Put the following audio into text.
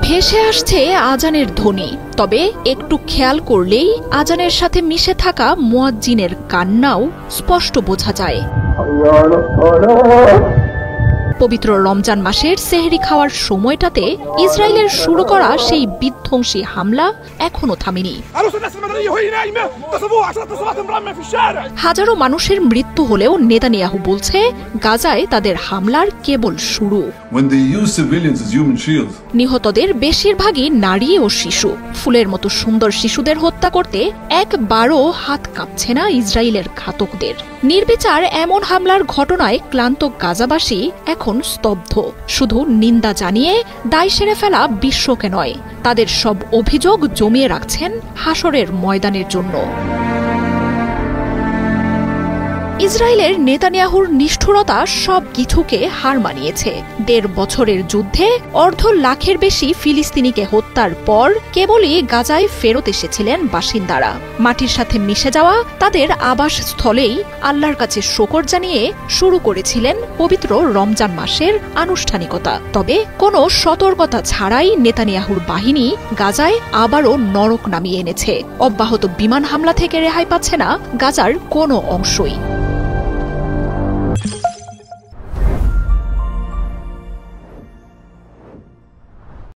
ভেসে আসছে আজানের ধ্বনি, তবে একটু খেয়াল করলেই আজানের সাথে মিশে থাকা মুয়াজ্জিনের কান্নাও স্পষ্ট বোঝা যায়। পবিত্র রমজান মাসের সেহরি খাওয়ার সময়টাতে ইসরায়েলের শুরু করা সেই বিধ্বংসী হামলা এখনো থামেনি। হাজারো মানুষের মৃত্যু হলেও নেতানিয়াহু বলছে গাজায় তাদের হামলার কেবল শুরু। নিহতদের বেশিরভাগই নারী ও শিশু। ফুলের মতো সুন্দর শিশুদের হত্যা করতে একবারও হাত কাঁপছে না ইসরায়েলের ঘাতকদের। নির্বিচার এমন হামলার ঘটনায় ক্লান্ত গাজাবাসী এখন স্তব্ধ। শুধু নিন্দা জানিয়ে দায় সেরে ফেলা বিশ্বকে নয়, তাদের সব অভিযোগ জমিয়ে রাখছেন হাসরের ময়দানের জন্য। ইসরায়েলের নেতানিয়াহুর নিষ্ঠুরতা সব কিছুকে হার মানিয়েছে। ১.৫ বছরের যুদ্ধে ১.৫ লাখের বেশি ফিলিস্তিনিকে হত্যার পর কেবলই গাজায় ফেরত এসেছিলেন বাসিন্দারা। মাটির সাথে মিশে যাওয়া তাদের আবাসস্থলেই আল্লাহর কাছে শুকর জানিয়ে শুরু করেছিলেন পবিত্র রমজান মাসের আনুষ্ঠানিকতা। তবে কোনো সতর্কতা ছাড়াই নেতানিয়াহুর বাহিনী গাজায় আবারও নরক নামিয়ে এনেছে। অব্যাহত বিমান হামলা থেকে রেহাই পাচ্ছে না গাজার কোনো অংশই।